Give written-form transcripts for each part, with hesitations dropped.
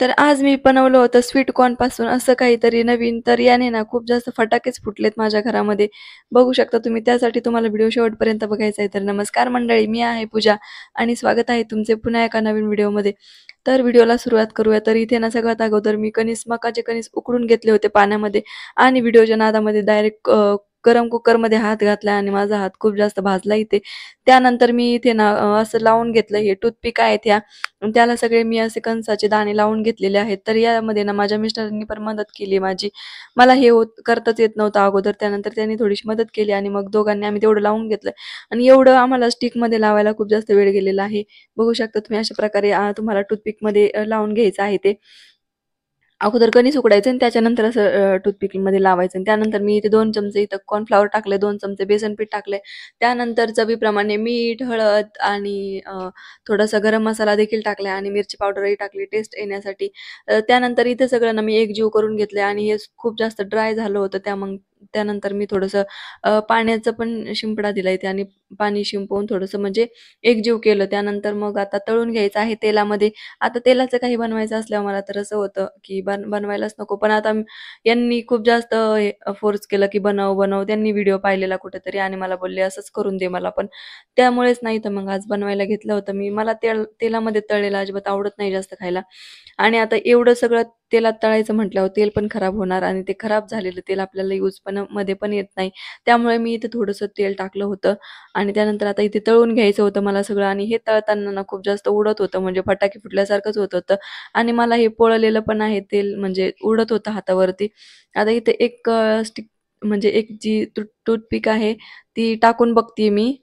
तर आज मी बनवलं होतं स्वीट कॉर्न पासून असं काहीतरी नवीन. तर याने ना खूप जास्त फटाकेच फुटलेत माझ्या घरामध्ये. बघू शकता तुम्ही. त्यासाठी तुम्हाला व्हिडिओ शेवटपर्यंत बघायचा आहे. तर नमस्कार मंडळी, मी आहे पूजा आणि स्वागत आहे तुमचे पुन्हा एका नवीन व्हिडिओमध्ये. तर व्हिडिओला सुरुवात करूया. तर इथे ना सगळ्यात अगोदर मी मकाचे कणीस उकडून घेतले होते पाण्यामध्ये आणि व्हिडिओच्या नादामध्ये डायरेक्ट गरम कुकरमध्ये हात घातला आणि माझा हात खूप जास्त भाजला इथे. त्यानंतर मी इथे ना असं लावून घेतलं, हे टूथपिक आहेत ह्या, त्याला सगळे मी असे कणसाचे दाणे लावून घेतलेले आहेत. तर यामध्ये ना माझ्या मिस्टरांनी पण मदत केली माझी. मला हे करताच येत नव्हतं अगोदर. त्यानंतर त्यांनी थोडीशी मदत केली आणि मग दोघांनी आम्ही तेवढं लावून घेतलं आणि एवढं आम्हाला स्टिकमध्ये लावायला खूप जास्त वेळ गेलेला आहे. बघू शकता तुम्ही अशा प्रकारे तुम्हाला टूथपिकमध्ये लावून घ्यायचं आहे ते. अगोदर कणीस उकडायचं आणि त्याच्यानंतर असं टूथपिकमध्ये लावायचं आणि त्यानंतर मी इथे 2 चमचे इथं कॉर्नफ्लॉवर टाकले, 2 चमचे बेसन पीठ टाकले. त्यानंतर चवीप्रमाणे मीठ, हळद आणि थोडासा गरम मसाला देखील टाकला आणि मिरची पावडरही टाकली टेस्ट येण्यासाठी. त्यानंतर इथे सगळं ना मी एकजीव करून घेतले आणि हे खूप जास्त ड्राय झालं होतं. त्यानंतर मी थोडंसं पाण्याचा पण शिंपडा दिला इथे आणि पाणी शिंपवून थोडंसं म्हणजे एकजीव केलं. त्यानंतर मग आता तळून घ्यायचं आहे तेलामध्ये. आता तेलाचं काही बनवायचं असल्यावर मला तर असं होतं, की बनवायलाच नको. पण आता यांनी खूप जास्त फोर्स केलं, की बनव, बनव. त्यांनी व्हिडिओ पाहिलेला कुठेतरी आणि मला बोलले, "असंच करून दे मला पण." त्यामुळेच नाही तर मग आज बनवायला घेतलं होतं मी. मला तेलामध्ये तळलेलं अजिबात आवडत नाही जास्त खायला. आणि आता एवढं सगळं तेलात तळायचं म्हटल्यावर तेल पण खराब होणार आणि ते खराब झालेलं तेल आपल्याला यूज पण मध्ये पण येत नाही. त्यामुळे मी इथे थोडंसं तेल टाकलं होतं आणि त्यानंतर आता इथे तळून घ्यायचं होतं मला सगळं आणि हे तळताना ना खूप जास्त उडत होतं म्हणजे फटाके फुटल्यासारखंच होत होतं आणि मला हे पोळलेलं पण आहे तेल म्हणजे उडत होतं हातावरती. आता इथे एक स्टिक म्हणजे एक जी टूथपिक आहे ती टाकून बघतीये मी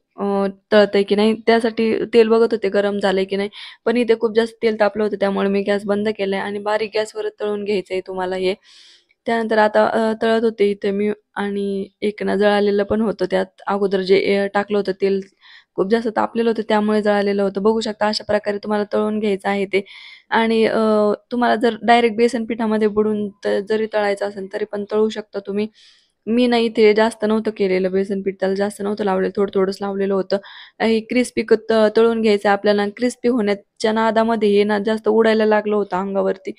तळतंय की नाही. त्यासाठी तेल बघत होते गरम झालंय की नाही. पण इथे खूप जास्त तेल तापलं होतं त्यामुळे मी गॅस बंद केलाय आणि बारीक गॅसवरच तळून घ्यायचंय तुम्हाला हे. त्यानंतर आता तळत होते इथे मी आणि एक ना जळालेलं पण होतं त्यात अगोदर जे टाकलं होतं तेल खूप जास्त तापलेलं होतं त्यामुळे जळालेलं होतं. बघू शकता अशा प्रकारे तुम्हाला तळून घ्यायचं आहे ते आणि तुम्हाला जर डायरेक्ट बेसन पिठामध्ये बुडवून जरी तळायचं असेल तरी पण तळू शकता तुम्ही. मी नाही ते जास्त नव्हतं केलेलं बेसन पीठ त्याला जास्त नव्हतं लावलेलं थोडं-थोडंच लावलेलं होतं. हे क्रिस्पी तळून घ्यायचं आपल्याला क्रिस्पी होण्याच्या नादामध्ये हे ना जास्त उडायला लागलं होतं अंगावरती.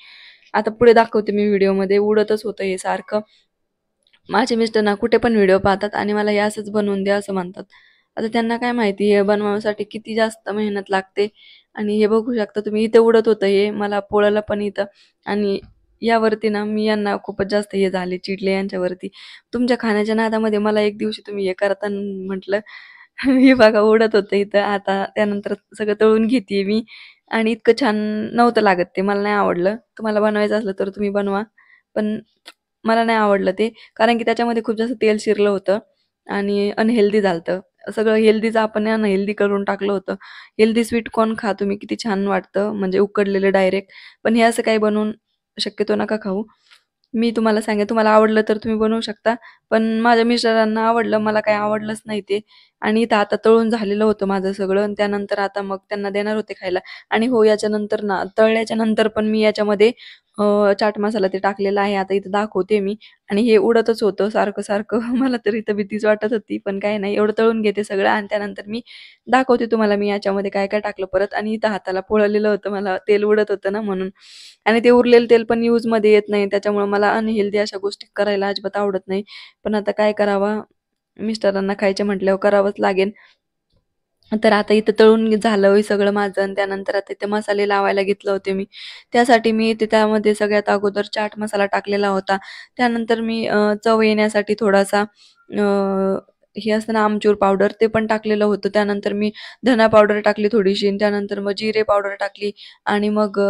आता पुढे दाखवते मी व्हिडिओमध्ये उडतच होतं हे सारखं. माझे मिस्टर ना कुठे पण व्हिडिओ पाहतात आणि मला हे असंच बनवून द्या असं म्हणतात. आता त्यांना काय माहिती हे बनवण्यासाठी किती जास्त मेहनत लागते आणि हे बघू शकता तुम्ही इथे उडत होतं हे मला पोळायला पण इथं आणि यावरती ना मी यांना खूपच जास्त हे झाले चिडले यांच्यावरती. तुमच्या खाण्याच्या नादामध्ये मला एक दिवशी तुम्ही हे करताना म्हटलं हे बघा उडत होतं इथं. आता त्यानंतर सगळं तळून घेतेय मी आणि इतकं छान नव्हतं लागत ते. मला नाही आवडलं. तुम्हाला बनवायचं असलं तर तुम्ही बनवा. पण मला नाही आवडलं ते. कारण की त्याच्यामध्ये खूप जास्त तेल शिरलं होतं आणि अनहेल्दी झालतं. सगळं हेल्दीचं आपण अनहेल्दी करून टाकलं होतं. हेल्दी स्वीट कॉर्न खा तुम्ही किती छान वाटतं म्हणजे उकडलेलं डायरेक्ट. पण हे असं काही बनवून शक्यतो नका खाऊ. मी तुम्हाला सांगेन तुम्हाला आवडलं तर तुम्ही बनवू शकता. पण माझ्या मिस्टरांना आवडलं, मला काही आवडलंच नाही ते आणि इथं आता तळून झालेलं होतं माझं सगळं आणि त्यानंतर आता मग त्यांना देणार होते खायला आणि हो याच्यानंतर ना तळल्याच्या नंतर पण मी याच्यामध्ये चाट मसाला ते टाकलेला आहे. आता इथं दाखवते मी आणि हे उडतच होतं सारखं-सारखं. मला तर इथं भीतीच वाटत होती. पण काही नाही एवढं तळून घेते सगळं आणि त्यानंतर मी दाखवते तुम्हाला मी याच्यामध्ये काय-काय टाकलं परत आणि इथं हाताला पोळलेलं होतं मला तेल उडत होतं ना म्हणून. आणि ते उरलेलं तेल पण यूजमध्ये येत नाही. त्याच्यामुळे मला अनहेल्दी अशा गोष्टी करायला अजिबात आवडत नाही. पण आता काय करावं? मिस्टरांना खायचे म्हटल्यावर करावंच लागेल. तर आता इथं तळून झालं हे सगळं माझं आणि त्यानंतर आता इथे मसाले लावायला घेतलं होते मी. त्यासाठी मी इथे त्यामध्ये सगळ्यात अगोदर चाट मसाला टाकलेला होता. त्यानंतर मी चव येण्यासाठी थोडासा हे असतं ना आमचूर पावडर ते पण टाकलेलं होतं. त्यानंतर मी धना पावडर टाकली थोडीशी आणि त्यानंतर मग जिरे पावडर टाकली आणि मग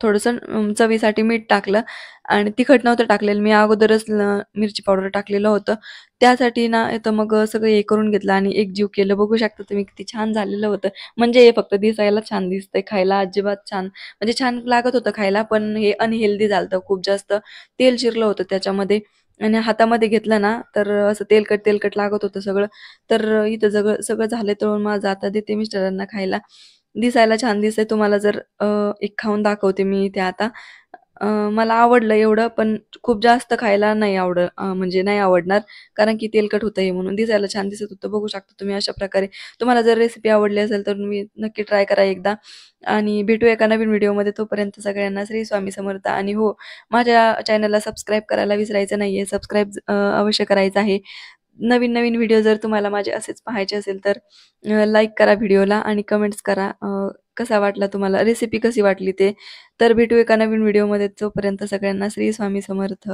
थोडंसं चवीसाठी मीठ टाकलं आणि तिखट नव्हतं टाकलेलं. मी अगोदरच मिरची पावडर टाकलेलं होतं. त्यासाठी ना इथं मग सगळं हे करून घेतलं आणि एकजीव केलं. बघू शकता तुम्ही किती छान झालेलं होतं. म्हणजे हे फक्त दिसायला छान दिसतंय, खायला अजिबात छान म्हणजे छान लागत होतं खायला, पण हे अनहेल्दी झालतं खूप जास्त. तेल शिरलं होतं त्याच्यामध्ये आणि हातामध्ये घेतलं ना, तर असं तेलकट लागत होतं सगळं. तर इथं सगळं सगळं झालंय तळून माझं आता देते मिस्टरांना खायला. दिसायला छान दिसतंय. तुम्हाला जर एक खाऊन दाखवते मी इथे आता. मला आवडलं एवढं, पण खूप जास्त खायला नाही म्हणजे नाही आवडणार, कारण की तेलकट होतं हे म्हणून. दिसायला छान दिसत होतं. बघू शकता तुम्ही अशा प्रकारे. तुम्हाला जर रेसिपी आवडली असेल तर तुम्ही नक्की ट्राय करा एकदा आणि भेटू एका नवीन व्हिडिओमध्ये. तोपर्यंत सगळ्यांना श्री स्वामी समर्थ आणि हो, माझ्या चॅनलला सबस्क्राईब करायला विसरायचं नाहीये. सबस्क्राईब अवश्य करायचं आहे. नवीन-नवीन व्हिडिओ जर तुम्हाला माझे असेच पाहायचे असेल तर लाईक करा व्हिडिओला आणि कमेंट्स करा. कसा वाटला तुम्हाला, रेसिपी कशी वाटली ते. तर भेटू एका नवीन व्हिडिओमध्ये. तोपर्यंत सगळ्यांना श्री स्वामी समर्थ.